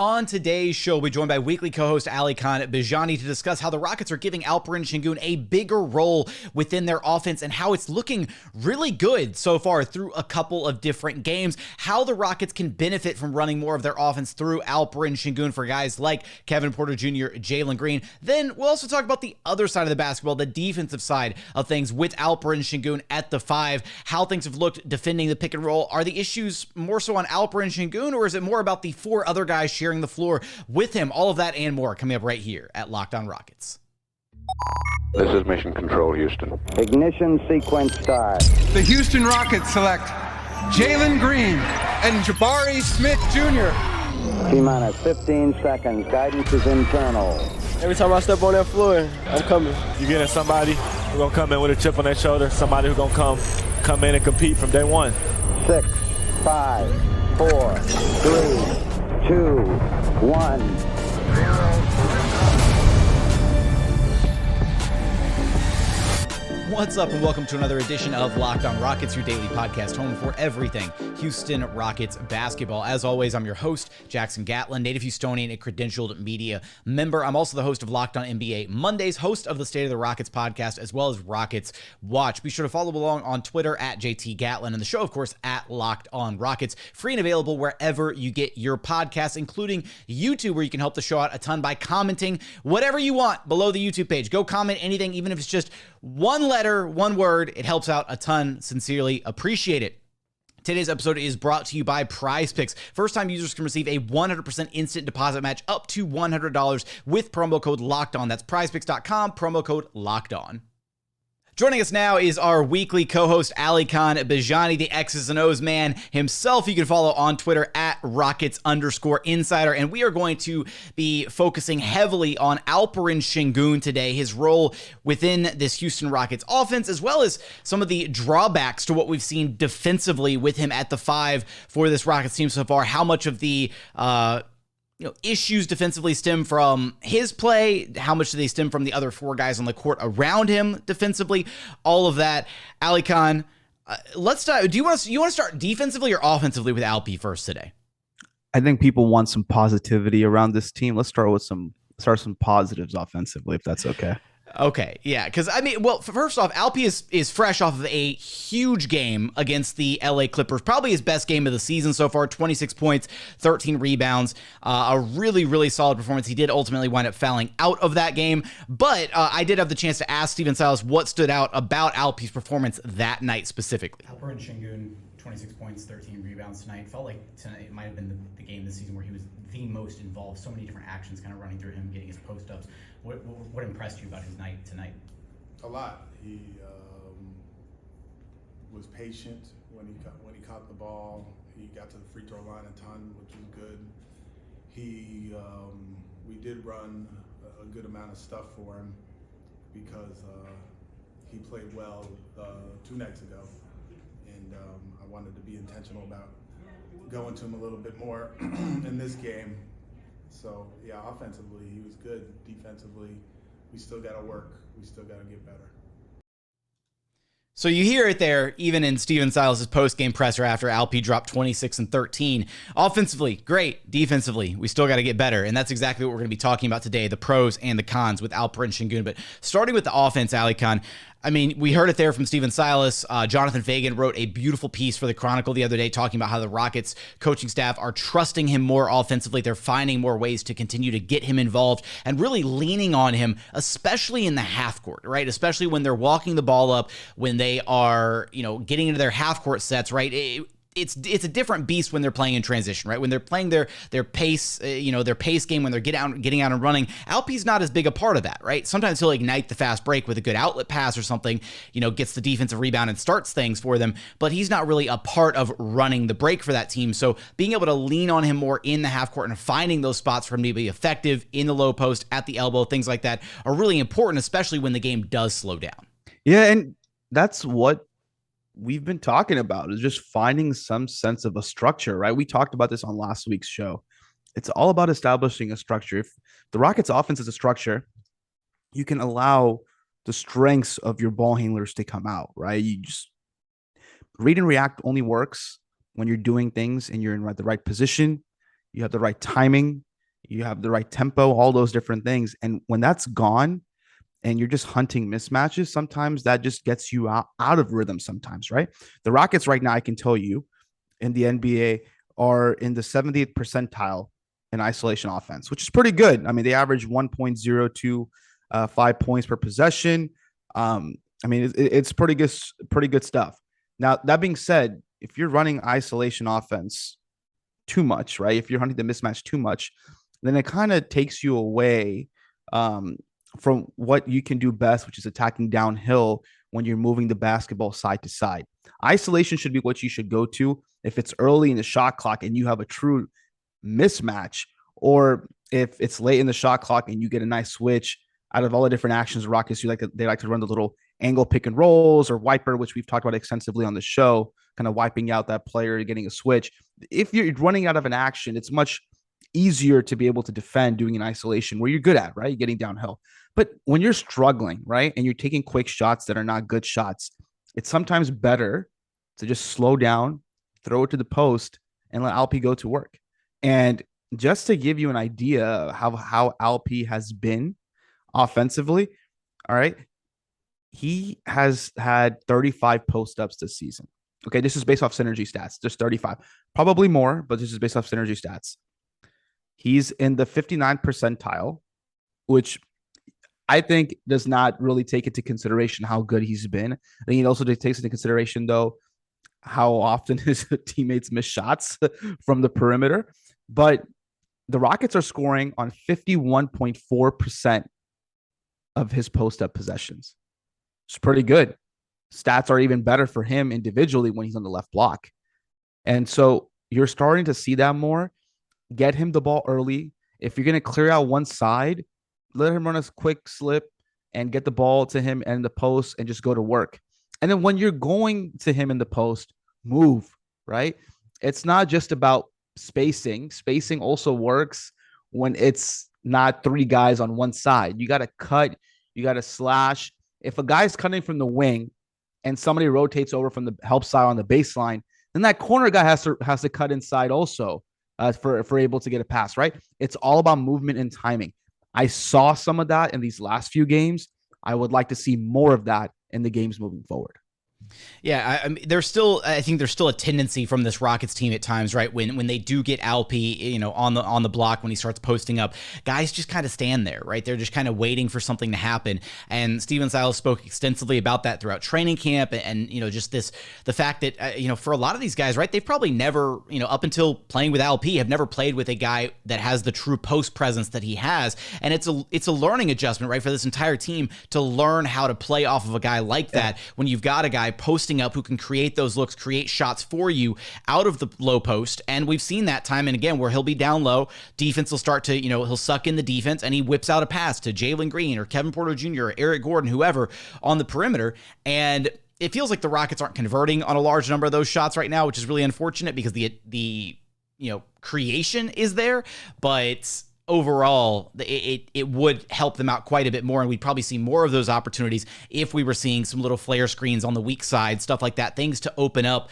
On today's show, we'll be joined by weekly co-host Alykhan Bijani to discuss how the Rockets are giving Alperen Sengun a bigger role within their offense and how it's looking really good so far through a couple of different games, how the Rockets can benefit from running more of their offense through Alperen Sengun for guys like Kevin Porter Jr., Jalen Green. Then we'll also talk about the other side of the basketball, the defensive side of things with Alperen Sengun at the 5, how things have looked defending the pick and roll. Are the issues more so on Alperen Sengun, or is it more about the 4 other guys sharing the floor with him? All of that and more coming up right here at Locked On Rockets. This is Mission Control, Houston. Ignition sequence start. The Houston Rockets select Jalen Green and Jabari Smith Jr. T-minus 15 seconds. Guidance is internal. Every time I step on that floor, I'm coming. You're getting somebody who's going to come in with a chip on their shoulder, somebody who's going to come in and compete from day one. 6, 5, 4, 3, 2, 1. What's up, and welcome to another edition of Locked On Rockets, your daily podcast home for everything Houston Rockets basketball. As always, I'm your host, Jackson Gatlin, native Houstonian and credentialed media member. I'm also the host of Locked On NBA Mondays, host of the State of the Rockets podcast, as well as Rockets Watch. Be sure to follow along on Twitter at JT Gatlin, and the show, of course, at Locked On Rockets. Free and available wherever you get your podcasts, including YouTube, where you can help the show out a ton by commenting whatever you want below the YouTube page. Go comment anything, even if it's just one letter, one word. It helps out a ton. Sincerely appreciate it. Today's episode is brought to you by Prize Picks. First-time users can receive a 100% instant deposit match up to $100 with promo code LOCKEDON. That's prizepicks.com, promo code LOCKEDON. Joining us now is our weekly co-host, Alykhan Bijani, the X's and O's man himself. You can follow on Twitter at Rockets_insider. And we are going to be focusing heavily on Alperen Sengun today, his role within this Houston Rockets offense, as well as some of the drawbacks to what we've seen defensively with him at the 5 for this Rockets team so far. How much of the issues defensively stem from his play? How much do they stem from the other 4 guys on the court around him defensively? All of that. Alykhan, let's start. You want to start defensively or offensively with Alpi first today? I think people want some positivity around this team. Let's start with some positives offensively, if that's okay. Okay, yeah, because well, first off, Alpi is fresh off of a huge game against the LA Clippers, probably his best game of the season so far, 26 points, 13 rebounds, a really, really solid performance. He did ultimately wind up fouling out of that game, but I did have the chance to ask Steven Silas what stood out about Alpi's performance that night specifically. Alperen Sengun, 26 points, 13 rebounds tonight. Felt like tonight it might have been the game this season where he was the most involved. So many different actions kind of running through him, getting his post-ups. What impressed you about his night tonight? A lot. He was patient when he caught the ball. He got to the free throw line a ton, which was good. We did run a good amount of stuff for him because he played well 2 nights ago, and I wanted to be intentional about going to him a little bit more in this game. So, yeah, offensively, he was good. Defensively, we still got to work. We still got to get better. So you hear it there, even in Steven Silas' post-game presser after Alpi dropped 26 and 13. Offensively, great. Defensively, we still got to get better. And that's exactly what we're going to be talking about today, the pros and the cons with Alperen Sengun. But starting with the offense, Alykhan, we heard it there from Steven Silas. Jonathan Fagan wrote a beautiful piece for the Chronicle the other day talking about how the Rockets coaching staff are trusting him more offensively. They're finding more ways to continue to get him involved and really leaning on him, especially in the half court, right? Especially when they're walking the ball up, when they are, getting into their half court sets, right? It's a different beast when they're playing in transition, right? When they're playing their pace, their pace game, when they're getting out and running. Alpi's not as big a part of that, right? Sometimes he'll ignite the fast break with a good outlet pass or something, gets the defensive rebound and starts things for them, but he's not really a part of running the break for that team. So being able to lean on him more in the half court and finding those spots for him to be effective in the low post, at the elbow, things like that are really important, especially when the game does slow down. Yeah, and that's what we've been talking about, is just finding some sense of a structure, right? We talked about this on last week's show. It's all about establishing a structure. If the Rockets offense is a structure, you can allow the strengths of your ball handlers to come out, right? You just read and react only works when you're doing things and you're in the right position. You have the right timing. you have the right tempo, all those different things. And when that's gone and you're just hunting mismatches, sometimes that just gets you out of rhythm sometimes, right? The Rockets right now, I can tell you, in the NBA are in the 70th percentile in isolation offense, which is pretty good. I mean, they average 1.025 points per possession. I mean, it's pretty good stuff. Now, that being said, if you're running isolation offense too much, right? If you're hunting the mismatch too much, then it kind of takes you away from what you can do best, which is attacking downhill when you're moving the basketball side to side. Isolation should be what you should go to if it's early in the shot clock and you have a true mismatch, or if it's late in the shot clock and you get a nice switch. Out of all the different actions, Rockets, they like to run the little angle pick and rolls or wiper, which we've talked about extensively on the show, kind of wiping out that player, getting a switch. If you're running out of an action, it's much easier to be able to defend doing an isolation where you're good at, right? You're getting downhill. But when you're struggling, right, and you're taking quick shots that are not good shots, it's sometimes better to just slow down, throw it to the post, and let Alp go to work. And just to give you an idea of how Alp has been offensively, all right, he has had 35 post-ups this season. Okay, this is based off synergy stats. Just 35. Probably more, but this is based off synergy stats. He's in the 59th percentile, which I think does not really take into consideration how good he's been. I think it also takes into consideration, though, how often his teammates miss shots from the perimeter. But the Rockets are scoring on 51.4% of his post-up possessions. It's pretty good. Stats are even better for him individually when he's on the left block. And so you're starting to see that more. Get him the ball early. If you're going to clear out one side, let him run a quick slip and get the ball to him and the post and just go to work. And then when you're going to him in the post, move, right? It's not just about spacing. Spacing also works when it's not three guys on one side. You got to cut, you got to slash. If a guy's cutting from the wing and somebody rotates over from the help side on the baseline, then that corner guy has to cut inside also for able to get a pass, right? It's all about movement and timing. I saw some of that in these last few games. I would like to see more of that in the games moving forward. Yeah, I mean, I think there's still a tendency from this Rockets team at times, right? When they do get Alpi, on the block, when he starts posting up, guys just kind of stand there, right? They're just kind of waiting for something to happen. And Steven Silas spoke extensively about that throughout training camp, and just the fact that for a lot of these guys, right? They've probably never, up until playing with Alpi, have never played with a guy that has the true post presence that he has, and it's a learning adjustment, right, for this entire team to learn how to play off of a guy like that when you've got a guy posting up who can create those looks, create shots for you out of the low post. And we've seen that time and again where he'll be down low, defense will start to, he'll suck in the defense and he whips out a pass to Jalen Green or Kevin Porter Jr. or Eric Gordon, whoever on the perimeter. And it feels like the Rockets aren't converting on a large number of those shots right now, which is really unfortunate because the creation is there, but overall, it would help them out quite a bit more, and we'd probably see more of those opportunities if we were seeing some little flare screens on the weak side, stuff like that, things to open up,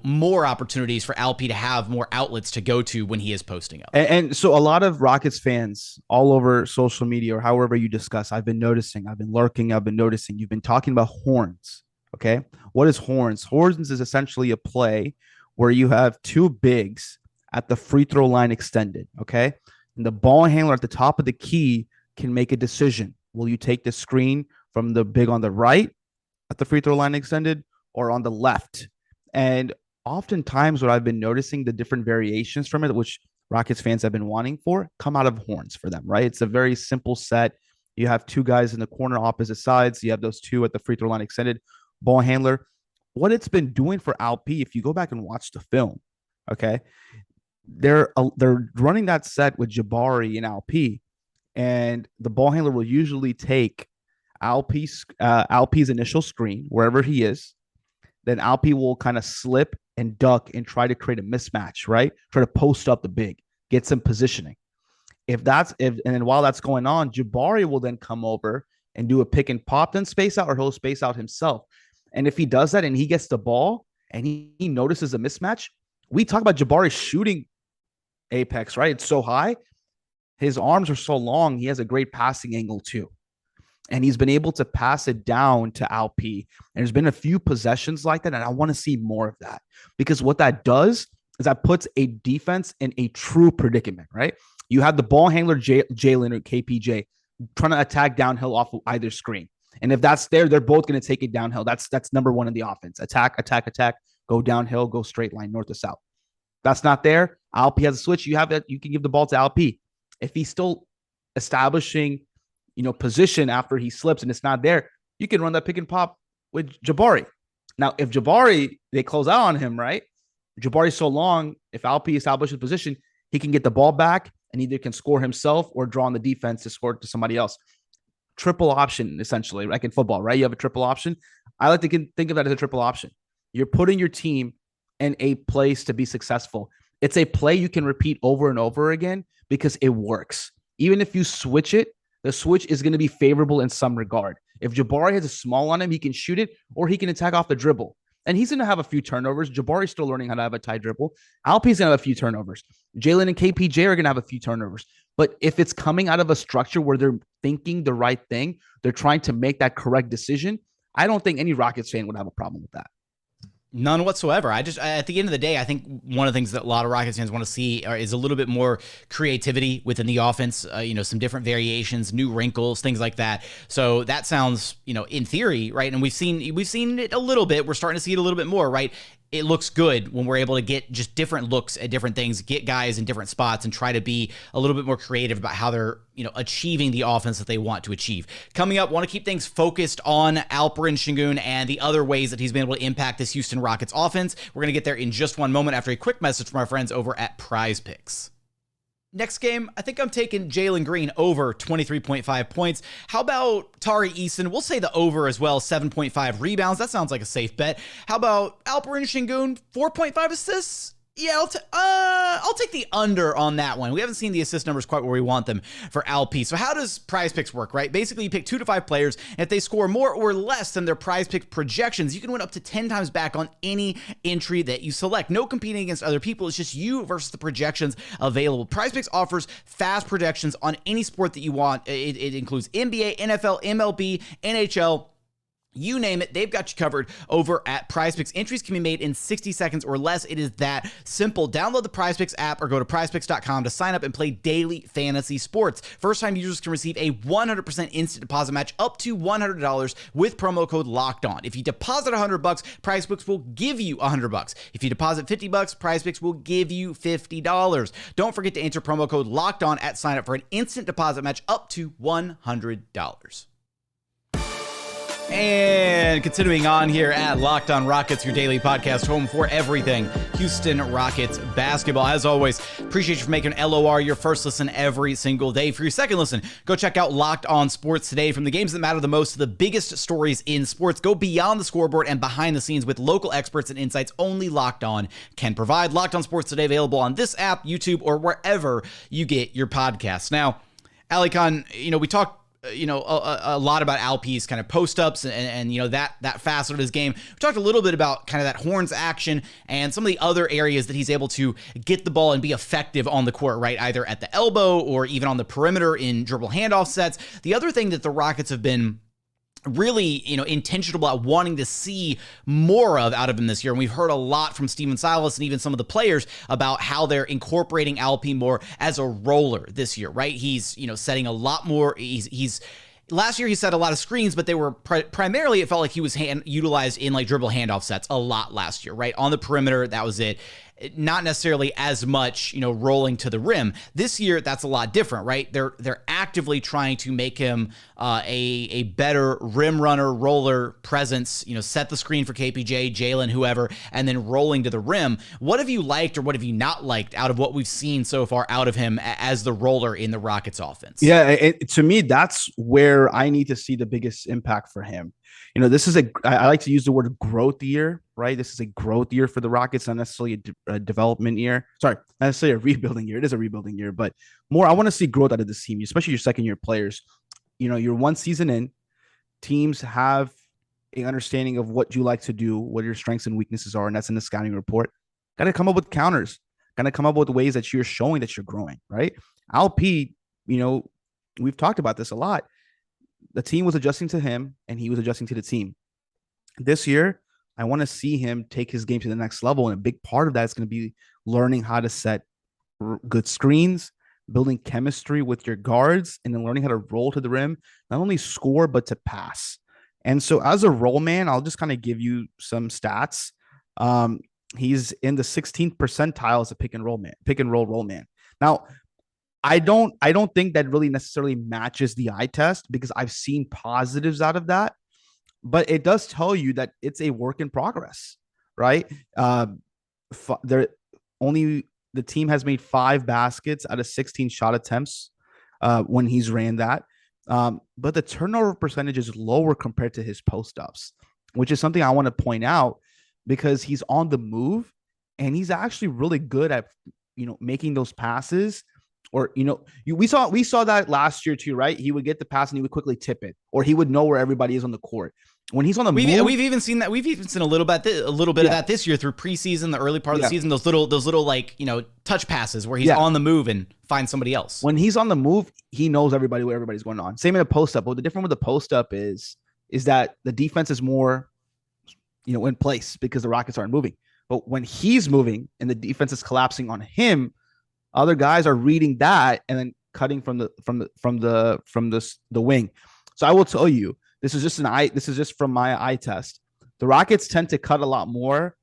more opportunities for Alpi to have more outlets to go to when he is posting up. And so a lot of Rockets fans all over social media or however you discuss, I've been noticing, I've been lurking, I've been noticing, you've been talking about horns, okay? What is horns? Horns is essentially a play where you have two bigs at the free throw line extended, okay? And the ball handler at the top of the key can make a decision. Will you take the screen from the big on the right at the free throw line extended or on the left? And oftentimes what I've been noticing, the different variations from it, which Rockets fans have been wanting for, come out of horns for them, right? It's a very simple set. You have two guys in the corner opposite sides. You have those two at the free throw line extended, ball handler. What it's been doing for Alpi, if you go back and watch the film, okay, they're running that set with Jabari and Alpi, and the ball handler will usually take Alpi's initial screen wherever he is. Then Alpi will kind of slip and duck and try to create a mismatch, right? Try to post up the big, get some positioning. And then while that's going on, Jabari will then come over and do a pick and pop, then space out, or he'll space out himself. And if he does that and he gets the ball and he notices a mismatch, we talk about Jabari shooting apex, right? It's so high. his arms are so long. He has a great passing angle too. And he's been able to pass it down to Alp. And there's been a few possessions like that. And I want to see more of that, because what that does is that puts a defense in a true predicament, right? You have the ball handler, Jalen or KPJ, trying to attack downhill off of either screen. And if that's there, they're both going to take it downhill. That's number one in the offense. Attack, attack, attack, go downhill, go straight line, north to south. That's not there. Alp has a switch. You have that. You can give the ball to Alp. If he's still establishing, position after he slips and it's not there, you can run that pick and pop with Jabari. Now, if Jabari, they close out on him, right? Jabari's so long, if Alp establishes position, he can get the ball back and either can score himself or draw on the defense to score to somebody else. Triple option, essentially, like in football, right? You have a triple option. I like to think of that as a triple option. You're putting your team in a place to be successful. It's a play you can repeat over and over again because it works. Even if you switch it, the switch is going to be favorable in some regard. If Jabari has a small on him, he can shoot it or he can attack off the dribble. And he's going to have a few turnovers. Jabari's still learning how to have a tight dribble. Alp's going to have a few turnovers. Jalen and KPJ are going to have a few turnovers. But if it's coming out of a structure where they're thinking the right thing, they're trying to make that correct decision, I don't think any Rockets fan would have a problem with that. None whatsoever. At the end of the day, I think one of the things that a lot of Rockets fans want to see is a little bit more creativity within the offense, some different variations, new wrinkles, things like that. So that sounds, in theory, right? And we've seen it a little bit. We're starting to see it a little bit more, right? It looks good when we're able to get just different looks at different things, get guys in different spots and try to be a little bit more creative about how they're, achieving the offense that they want to achieve. Coming up, want to keep things focused on Alperen Sengun and the other ways that he's been able to impact this Houston Rockets offense. We're going to get there in just one moment after a quick message from our friends over at Prize Picks. Next game, I think I'm taking Jalen Green over 23.5 points. How about Tari Eason? We'll say the over as well, 7.5 rebounds. That sounds like a safe bet. How about Alperen Sengun, 4.5 assists? Yeah, I'll take the under on that one. We haven't seen the assist numbers quite where we want them for Alp. So how does Prize Picks work, right? Basically, you pick 2 to 5 players, and if they score more or less than their Prize Pick projections, you can win up to 10 times back on any entry that you select. No competing against other people. It's just you versus the projections available. Prize Picks offers fast projections on any sport that you want. It includes NBA, NFL, MLB, NHL, you name it, they've got you covered over at PrizePicks. Entries can be made in 60 seconds or less. It is that simple. Download the PrizePicks app or go to prizepicks.com to sign up and play daily fantasy sports. First-time users can receive a 100% instant deposit match up to $100 with promo code LOCKEDON. If you deposit $100, PrizePicks will give you $100. If you deposit $50, PrizePicks will give you $50. Don't forget to enter promo code LOCKEDON at sign up for an instant deposit match up to $100. And continuing on here at Locked On Rockets, your daily podcast home for everything Houston Rockets basketball. As always, appreciate you for making LOR your first listen every single day. For your second listen, go check out Locked On Sports Today. From the games that matter the most to the biggest stories in sports, go beyond the scoreboard and behind the scenes with local experts and insights only Locked On can provide. Locked On Sports Today available on this app, YouTube, or wherever you get your podcasts. Now, Alykhan, we talked a lot about Alp's kind of post-ups and that facet of his game. We talked a little bit about kind of that horns action and some of the other areas that he's able to get the ball and be effective on the court, right? Either at the elbow or even on the perimeter in dribble handoff sets. The other thing that the Rockets have been really, intentional about wanting to see more of out of him this year. And we've heard a lot from Steven Silas and even some of the players about how they're incorporating Alp more as a roller this year, right? He's, setting a lot more. Last year he set a lot of screens, but they were primarily, it felt like he was utilized in like dribble handoff sets a lot last year, right? On the perimeter, that was it. Not necessarily as much, rolling to the rim. This year, that's a lot different, right? They're actively trying to make him a better rim runner, roller presence, set the screen for KPJ, Jalen, whoever, and then rolling to the rim. What have you liked or what have you not liked out of what we've seen so far out of him as the roller in the Rockets offense? Yeah, to me, that's where I need to see the biggest impact for him. This is I like to use the word growth year, right? This is a growth year for the Rockets, not necessarily a development year. Sorry, not necessarily a rebuilding year. It is a rebuilding year, but more, I want to see growth out of this team, especially your second year players. You're one season in, teams have an understanding of what you like to do, what your strengths and weaknesses are, and that's in the scouting report. Got to come up with counters, got to come up with ways that you're showing that you're growing, right? Alp, we've talked about this a lot. The team was adjusting to him and he was adjusting to the team. This year, I want to see him take his game to the next level. And a big part of that is going to be learning how to set good screens, building chemistry with your guards, and then learning how to roll to the rim, not only score, but to pass. And so as a roll man, I'll just kind of give you some stats. He's in the 16th percentile as a pick and roll roll man. Now, I don't think that really necessarily matches the eye test because I've seen positives out of that, but it does tell you that it's a work in progress, right? The team has made 5 baskets out of 16 shot attempts when he's ran that. But the turnover percentage is lower compared to his post-ups, which is something I want to point out because he's on the move and he's actually really good at, making those passes. Or, we saw that last year too, right? He would get the pass and he would quickly tip it, or he would know where everybody is on the court. When he's on the move, we've even seen that. We've even seen a little bit of that this year through preseason, the early part of the season. Those little like touch passes where he's on the move and finds somebody else. When he's on the move, he knows where everybody's going on. Same in a post up. But the difference with the post up is that the defense is more, in place because the Rockets aren't moving. But when he's moving and the defense is collapsing on him, other guys are reading that and then cutting from the wing. So I will tell you, this is just from my eye test. The Rockets tend to cut a lot more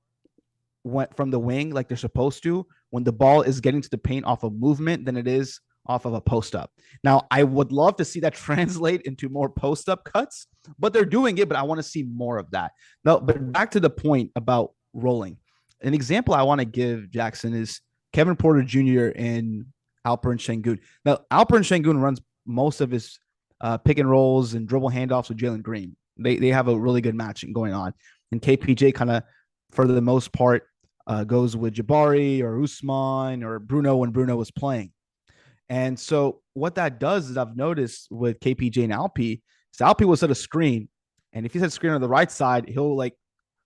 from the wing, like they're supposed to, when the ball is getting to the paint off of movement than it is off of a post up. Now, I would love to see that translate into more post up cuts, but they're doing it. But I want to see more of that. No, but back to the point about rolling. An example I want to give, Jackson, is Kevin Porter Jr. and Alperen Sengun. Now, Alperen Sengun runs most of his pick and rolls and dribble handoffs with Jalen Green. They have a really good matching going on. And KPJ kind of, for the most part, goes with Jabari or Usman or Bruno when Bruno was playing. And so what that does is I've noticed with KPJ and Alpi, is Alpi will set a screen. And if he sets a screen on the right side, he'll like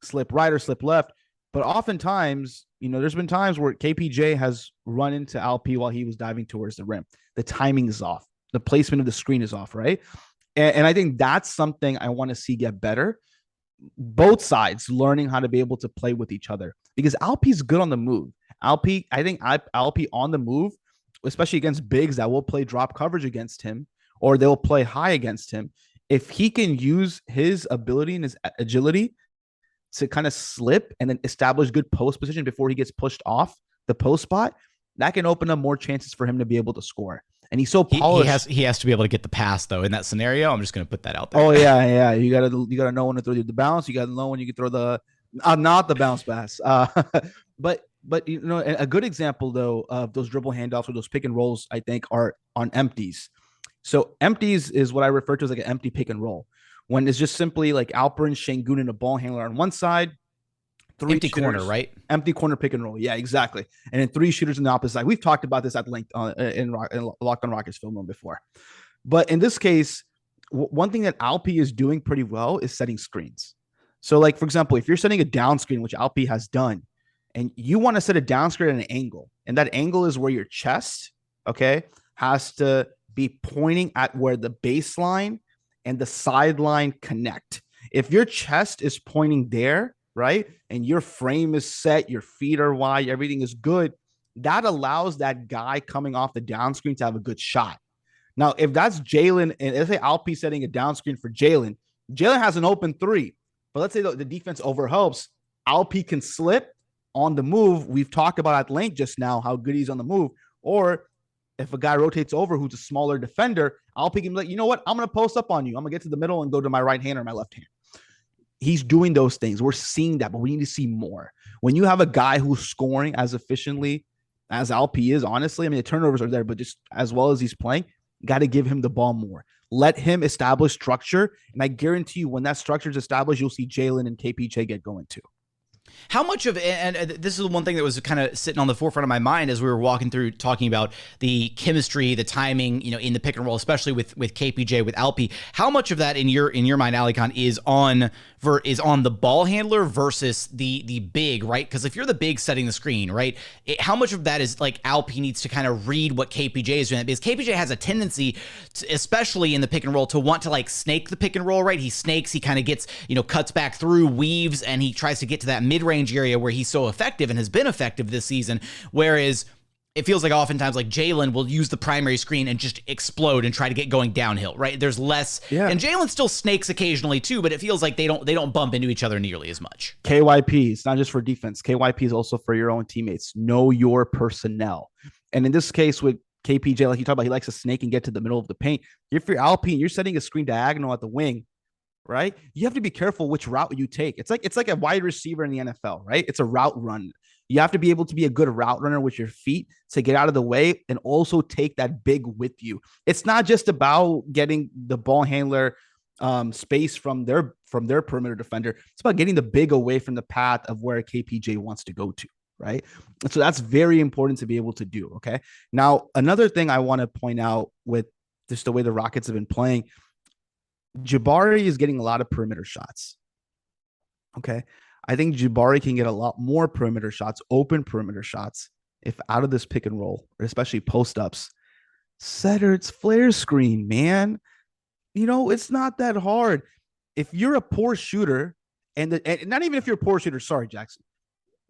slip right or slip left. But oftentimes, there's been times where KPJ has run into Alpi while he was diving towards the rim. The timing is off. The placement of the screen is off, right? And I think that's something I want to see get better. Both sides learning how to be able to play with each other because Alpi's good on the move. I think Alpi on the move, especially against bigs that will play drop coverage against him or they'll play high against him. If he can use his ability and his agility to kind of slip and then establish good post position before he gets pushed off the post spot, that can open up more chances for him to be able to score. And he's so polished. He has to be able to get the pass though in that scenario. I'm just going to put that out there. Oh yeah. You gotta know when to throw the bounce. You gotta know when you can throw the not the bounce pass. But a good example though of those dribble handoffs or those pick and rolls, I think, are on empties. So empties is what I refer to as like an empty pick and roll. When it's just simply like Alperen Sengun and a ball handler on one side, empty corner, right? Empty corner pick and roll. Yeah, exactly. And then 3 shooters on the opposite side. We've talked about this at length in Locked on Rockets film before. But in this case, one thing that Alpi is doing pretty well is setting screens. So like, for example, if you're setting a down screen, which Alpi has done, and you want to set a down screen at an angle, and that angle is where your chest, has to be pointing at where the baseline and the sideline connect. If your chest is pointing there, right, and your frame is set, your feet are wide, everything is good, that allows that guy coming off the down screen to have a good shot. Now, if that's Jalen, and let's say Alpi setting a down screen for Jalen has an open 3, but let's say the defense overhelps, Alpi can slip on the move. We've talked about at length just now how good he's on the move. Or if a guy rotates over who's a smaller defender, Alpi can be like, you know what? I'm going to post up on you. I'm going to get to the middle and go to my right hand or my left hand. He's doing those things. We're seeing that, but we need to see more. When you have a guy who's scoring as efficiently as Alpi is, honestly, I mean, the turnovers are there, but just as well as he's playing, you got to give him the ball more. Let him establish structure. And I guarantee you when that structure is established, you'll see Jalen and KPJ get going too. How much of, and this is one thing that was kind of sitting on the forefront of my mind as we were walking through talking about the chemistry, the timing, in the pick and roll, especially with KPJ, with Alpi. How much of that in your mind, Alykhan, is on the ball handler versus the big, right? Because if you're the big setting the screen, right, how much of that is like Alpi needs to kind of read what KPJ is doing? Because KPJ has a tendency, especially in the pick and roll, to want to like snake the pick and roll, right? He snakes, he kind of gets, cuts back through, weaves, and he tries to get to that mid-range area where he's so effective and has been effective this season. Whereas it feels like oftentimes like Jalen will use the primary screen and just explode and try to get going downhill, right? There's less, and Jalen still snakes occasionally too, but it feels like they don't bump into each other nearly as much. KYP, it's not just for defense. KYP is also for your own teammates. Know your personnel. And in this case with KPJ, like you talked about, he likes to snake and get to the middle of the paint. If you're Alpine, you're setting a screen diagonal at the wing, right? You have to be careful which route you take. It's like a wide receiver in the NFL, right? It's a route run. You have to be able to be a good route runner with your feet to get out of the way and also take that big with you. It's not just about getting the ball handler space from their perimeter defender. It's about getting the big away from the path of where KPJ wants to go to, right? And so that's very important to be able to do, okay? Now, another thing I want to point out with just the way the Rockets have been playing, Jabari is getting a lot of perimeter shots. Okay. I think Jabari can get a lot more perimeter shots, open perimeter shots, if out of this pick and roll, or especially post ups. Setter, it's flare screen, man. It's not that hard. If you're a poor shooter, and not even if you're a poor shooter, sorry, Jackson.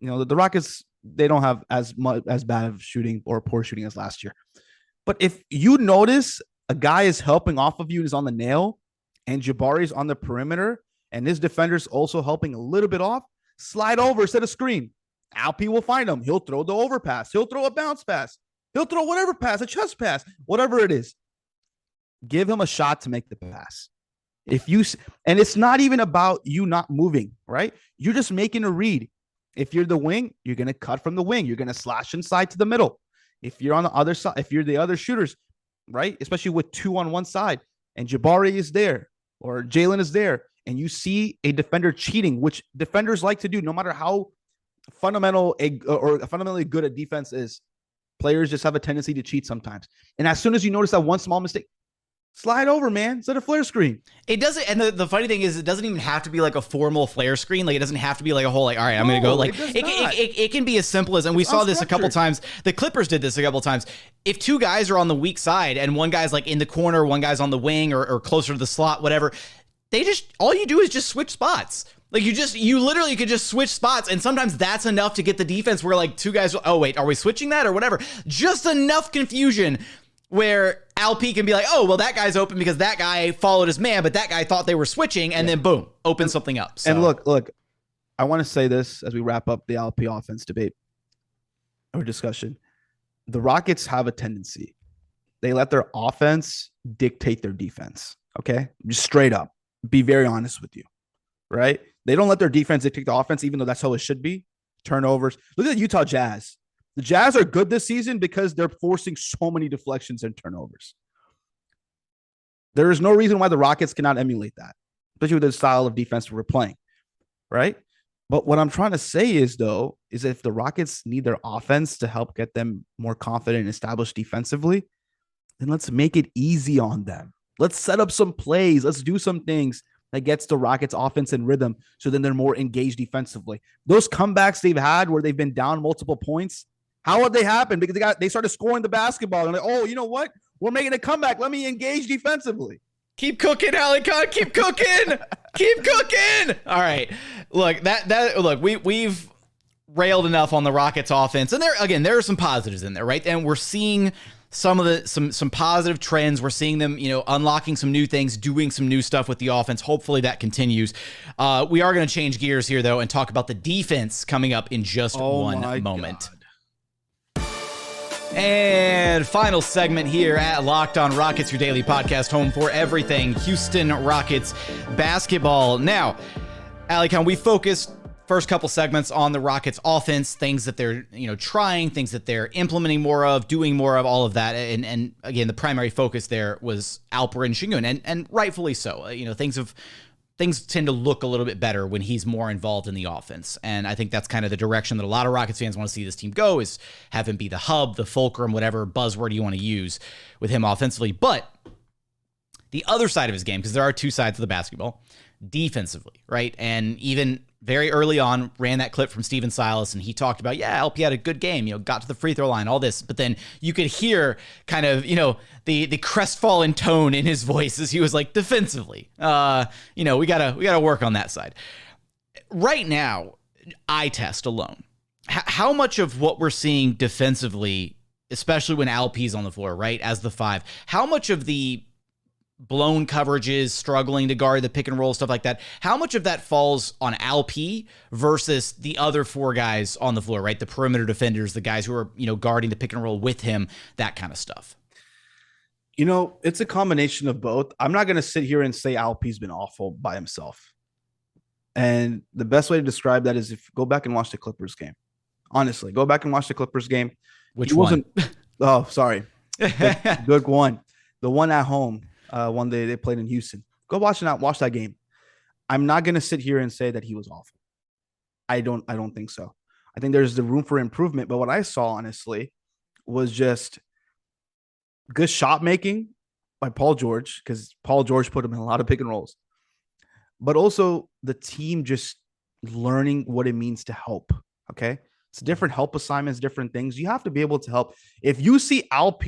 The Rockets, they don't have as bad of shooting or poor shooting as last year. But if you notice a guy is helping off of you and is on the nail, and Jabari's on the perimeter, and his defender's also helping a little bit off, slide over, set a screen. Alpi will find him. He'll throw the overpass. He'll throw a bounce pass. He'll throw whatever pass, a chest pass, whatever it is. Give him a shot to make the pass. And it's not even about you not moving, right? You're just making a read. If you're the wing, you're going to cut from the wing. You're going to slash inside to the middle. If you're on the other side, if you're the other shooters, right? Especially with two on one side, and Jabari is there, or Jalen is there, and you see a defender cheating, which defenders like to do, no matter how fundamentally good a defense is, players just have a tendency to cheat sometimes. And as soon as you notice that one small mistake, slide over, man. Set a flare screen. It doesn't, and the funny thing is, it doesn't even have to be like a formal flare screen. Like, it doesn't have to be like a whole, like, all right, I'm going to go. Like, it can be as simple as, and we saw this a couple times. The Clippers did this a couple times. If two guys are on the weak side and one guy's like in the corner, one guy's on the wing or closer to the slot, whatever, all you do is just switch spots. Like, you literally could just switch spots, and sometimes that's enough to get the defense where like two guys, oh wait, are we switching that or whatever? Just enough confusion where Alpi can be like, oh, well, that guy's open because that guy followed his man, but that guy thought they were switching, and then boom, open something up. So. And look, I want to say this as we wrap up the Alpi offense debate or discussion. The Rockets have a tendency. They let their offense dictate their defense, okay? Just straight up. Be very honest with you, right? They don't let their defense dictate the offense, even though that's how it should be. Turnovers. Look at the Utah Jazz. The Jazz are good this season because they're forcing so many deflections and turnovers. There is no reason why the Rockets cannot emulate that, especially with the style of defense we're playing, right? But what I'm trying to say is, though, is if the Rockets need their offense to help get them more confident and established defensively, then let's make it easy on them. Let's set up some plays. Let's do some things that gets the Rockets offense in rhythm so then they're more engaged defensively. Those comebacks they've had where they've been down multiple points, how would they happen? Because they started scoring the basketball and like, oh, you know what? We're making a comeback. Let me engage defensively. Keep cooking, Alykhan. Keep cooking. Keep cooking. All right. Look, we've railed enough on the Rockets offense. And there are some positives in there, right? And we're seeing some positive trends. We're seeing them, unlocking some new things, doing some new stuff with the offense. Hopefully that continues. We are going to change gears here, though, and talk about the defense coming up in just one moment. God. And final segment here at Locked On Rockets, your daily podcast home for everything Houston Rockets basketball. Now, Alykhan, we focused first couple segments on the Rockets offense, things that they're, trying, things that they're implementing more of, doing more of, all of that. And again, the primary focus there was Alperen Sengun, and rightfully so. Things things tend to look a little bit better when he's more involved in the offense. And I think that's kind of the direction that a lot of Rockets fans want to see this team go, is have him be the hub, the fulcrum, whatever buzzword you want to use with him offensively. But the other side of his game, because there are two sides of the basketball, defensively, right? And even very early on, ran that clip from Steven Silas, and he talked about, LP had a good game, got to the free throw line, all this. But then you could hear kind of, the crestfallen tone in his voice as he was like, defensively, we gotta work on that side. Right now, eye test alone, how much of what we're seeing defensively, especially when LP's on the floor, right, as the 5, how much of the blown coverages, struggling to guard the pick and roll, stuff like that, how much of that falls on LP versus the other 4 guys on the floor, right? The perimeter defenders, the guys who are, guarding the pick and roll with him, that kind of stuff. It's a combination of both. I'm not going to sit here and say LP's been awful by himself. And the best way to describe that is if go back and watch the Clippers game. Honestly, go back and watch the Clippers game. Which one? Oh, sorry. Good one. The one at home. One day they played in Houston. Go watch that game. I'm not going to sit here and say that he was awful. I don't think so. I think there's the room for improvement. But what I saw, honestly, was just good shot making by Paul George, because Paul George put him in a lot of pick and rolls. But also the team just learning what it means to help. Okay, it's different help assignments, different things. You have to be able to help. If you see Alp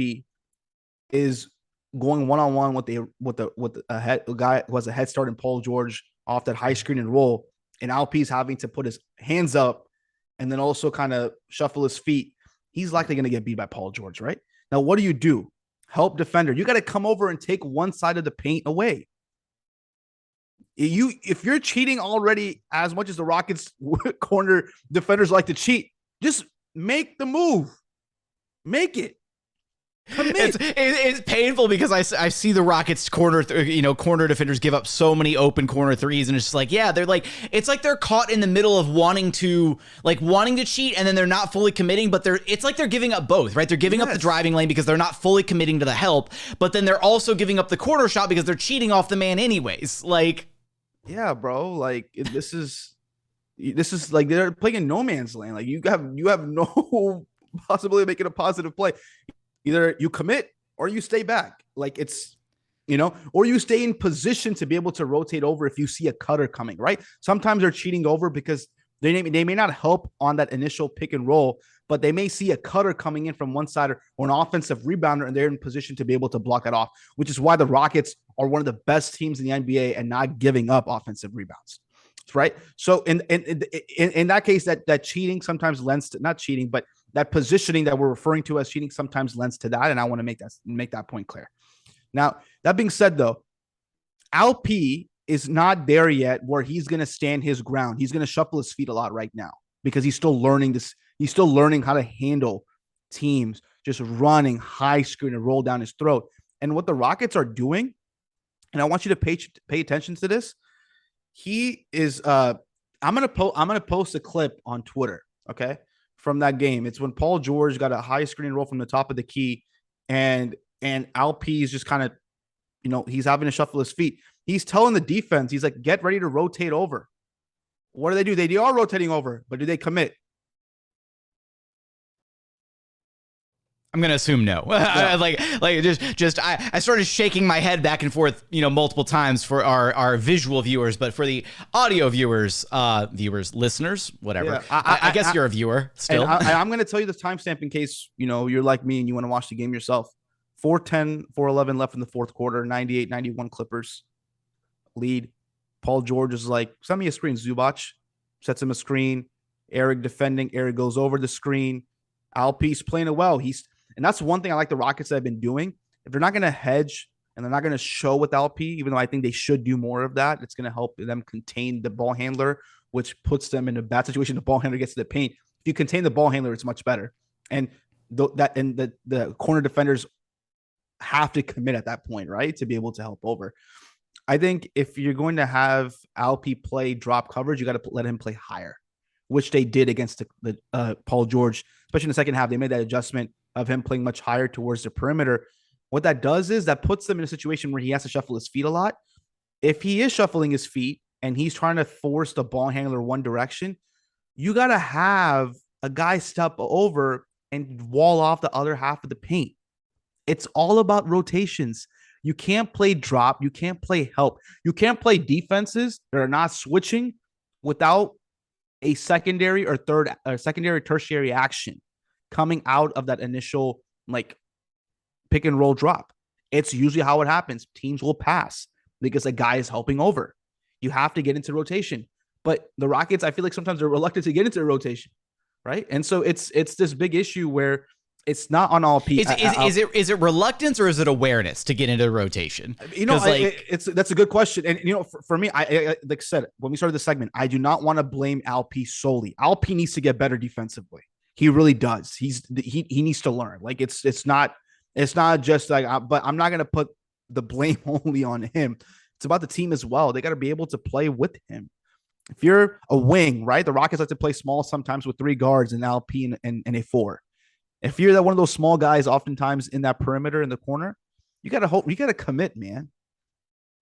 is going one-on-one with a guy who has a head start in Paul George off that high screen and roll, and Alp's having to put his hands up and then also kind of shuffle his feet, he's likely going to get beat by Paul George, right? Now, what do? Help defender. You got to come over and take one side of the paint away. If you're cheating already, as much as the Rockets corner defenders like to cheat, just make the move. Make it. It's painful because I see the Rockets corner defenders give up so many open corner threes, and it's just like, they're like, it's like they're caught in the middle of wanting to cheat, and then they're not fully committing, but it's like they're giving up both, right? They're giving up the driving lane because they're not fully committing to the help, but then they're also giving up the corner shot because they're cheating off the man anyways. Like, yeah, bro, like this is like they're playing in no man's land. Like you have no possibility of making a positive play. Either you commit or you stay back. Like it's, or you stay in position to be able to rotate over if you see a cutter coming, right? Sometimes they're cheating over because they may not help on that initial pick and roll, but they may see a cutter coming in from one side or an offensive rebounder, and they're in position to be able to block it off, which is why the Rockets are one of the best teams in the NBA and not giving up offensive rebounds, right? So in that case, that cheating sometimes lends to, not cheating, but that positioning that we're referring to as cheating sometimes lends to that, and I want to make that point clear. Now, that being said, though, LP is not there yet where he's going to stand his ground. He's going to shuffle his feet a lot right now because he's still learning this. He's still learning how to handle teams just running high screen and roll down his throat. And what the Rockets are doing, and I want you to pay attention to this. He is. I'm gonna post a clip on Twitter. Okay. From that game. It's when Paul George got a high screen roll from the top of the key, and Alp is just kind of, he's having to shuffle his feet. He's telling the defense, he's like, get ready to rotate over. What do? They are rotating over, but do they commit? I'm gonna assume no. Yeah. I started shaking my head back and forth, multiple times for our visual viewers, but for the audio viewers, listeners, whatever. Yeah, I guess you're a viewer still. I'm gonna tell you the timestamp in case you're like me and you want to watch the game yourself. 4:10, 4:11 left in the fourth quarter. 98-91 Clippers lead. Paul George is like, send me a screen. Zubac sets him a screen. Eric defending. Eric goes over the screen. Alp's playing it well. And that's one thing I like the Rockets have been doing. If they're not going to hedge and they're not going to show with LP, even though I think they should do more of that, it's going to help them contain the ball handler, which puts them in a bad situation. The ball handler gets to the paint. If you contain the ball handler, it's much better. And the corner defenders have to commit at that point, right, to be able to help over. I think if you're going to have LP play drop coverage, you got to let him play higher, which they did against the Paul George, especially in the second half. They made that adjustment of him playing much higher towards the perimeter. What that does is that puts them in a situation where he has to shuffle his feet a lot. If he is shuffling his feet and he's trying to force the ball handler one direction, you got to have a guy step over and wall off the other half of the paint. It's all about rotations. You can't play drop. You can't play help. You can't play defenses that are not switching without a secondary or tertiary action coming out of that initial like pick and roll drop. It's usually how it happens. Teams will pass because a guy is helping over. You have to get into rotation. But the Rockets, I feel like sometimes they're reluctant to get into rotation, right? And so it's this big issue where it's not on all people. Is it reluctance or is it awareness to get into rotation? That's a good question. And for me, I like I said when we started the segment, I do not want to blame Alp solely. Alp needs to get better defensively. He really does. He needs to learn. Like it's not just like. But I'm not gonna put the blame only on him. It's about the team as well. They got to be able to play with him. If you're a wing, right? The Rockets like to play small sometimes with 3 guards and Alp and a 4. If you're that one of those small guys, oftentimes in that perimeter in the corner, you gotta commit, man.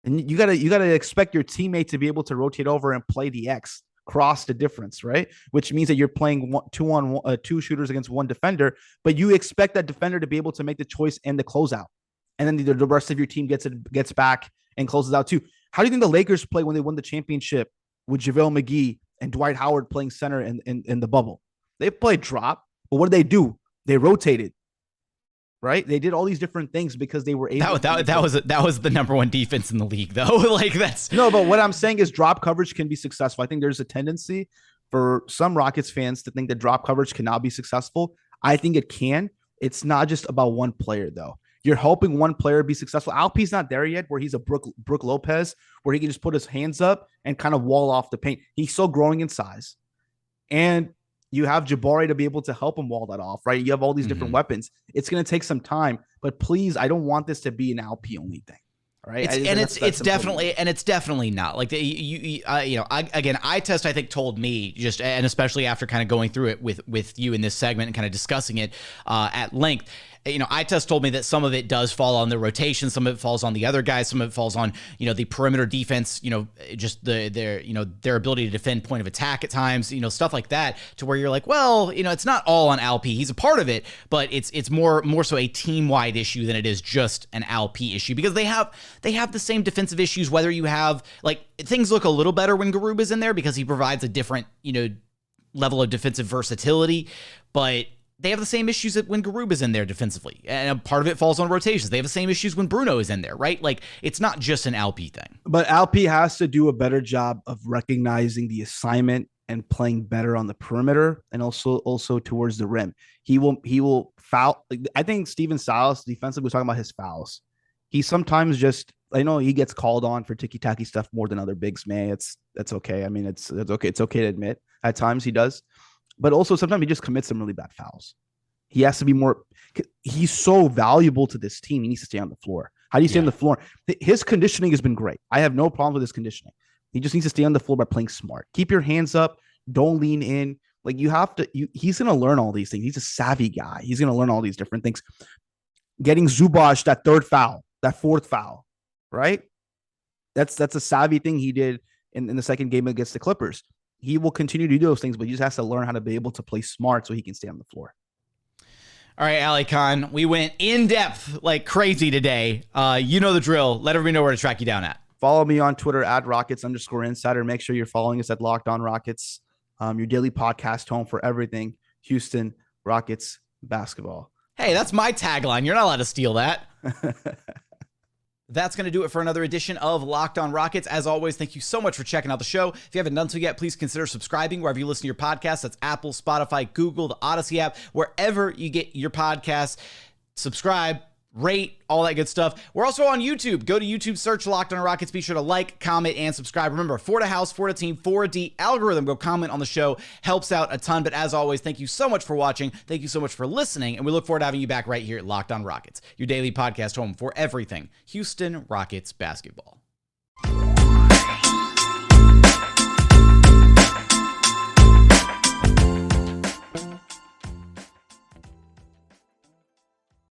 And you gotta expect your teammate to be able to rotate over and play the X, cross the difference, right? Which means that you're playing 2 shooters against 1 defender, but you expect that defender to be able to make the choice and the closeout, and then the rest of your team gets back and closes out too. How do you think the Lakers play when they won the championship with JaVale McGee and Dwight Howard playing center in the bubble? They played drop, but what did they do? They rotated, right? They did all these different things because they were able. That was the number 1 defense in the league, though. Like that's no, but what I'm saying is drop coverage can be successful. I think there's a tendency for some Rockets fans to think that drop coverage cannot be successful. I think it can. It's not just about one player, though. You're helping one player be successful. Alp's not there yet, where he's a Brook Lopez, where he can just put his hands up and kind of wall off the paint. He's still growing in size, and you have Jabari to be able to help him wall that off, right? You have all these different weapons. It's going to take some time, but please, I don't want this to be an Alp only thing. Right. It's definitely not like eye test, I think, told me just, and especially after kind of going through it with you in this segment and kind of discussing it at length, eye test told me that some of it does fall on the rotation. Some of it falls on the other guys. Some of it falls on, the perimeter defense, just their ability to defend point of attack at times, stuff like that, to where you're like, well, it's not all on Alp. He's a part of it, but it's more so a team wide issue than it is just an Alp issue, because they have the same defensive issues, whether you have things look a little better when Garuba's in there because he provides a different, level of defensive versatility, but they have the same issues that when Garuba's in there defensively, and a part of it falls on rotations. They have the same issues when Bruno is in there, right? Like it's not just an Alp thing. But Alp has to do a better job of recognizing the assignment and playing better on the perimeter, and also towards the rim. He will foul. I think Steven Silas defensively was talking about his fouls. He sometimes just, I know he gets called on for ticky-tacky stuff more than other bigs may. That's okay. I mean, it's okay. It's okay to admit at times he does. But also sometimes he just commits some really bad fouls. He has to be more – he's so valuable to this team. He needs to stay on the floor. How do you stay on the floor? His conditioning has been great. I have no problem with his conditioning. He just needs to stay on the floor by playing smart. Keep your hands up. Don't lean in. Like you have to – he's going to learn all these things. He's a savvy guy. He's going to learn all these different things. Getting Zubac that 3rd foul, that 4th foul, right? That's a savvy thing he did in the second game against the Clippers. He will continue to do those things, but he just has to learn how to be able to play smart so he can stay on the floor. All right, Alykhan, we went in depth like crazy today. You know the drill. Let everybody know where to track you down at. Follow me on Twitter at Rockets_insider. Make sure you're following us at Locked On Rockets, your daily podcast home for everything Houston Rockets basketball. Hey, that's my tagline. You're not allowed to steal that. That's going to do it for another edition of Locked On Rockets. As always, thank you so much for checking out the show. If you haven't done so yet, please consider subscribing wherever you listen to your podcasts. That's Apple, Spotify, Google, the Odyssey app, wherever you get your podcasts. Subscribe, rate, all that good stuff. We're also on YouTube. Go to YouTube, search Locked On Rockets. Be sure to like, comment, and subscribe. Remember, for the house, for the team, for the algorithm. Go comment on the show. Helps out a ton. But as always, thank you so much for watching. Thank you so much for listening. And we look forward to having you back right here at Locked On Rockets, your daily podcast home for everything Houston Rockets basketball.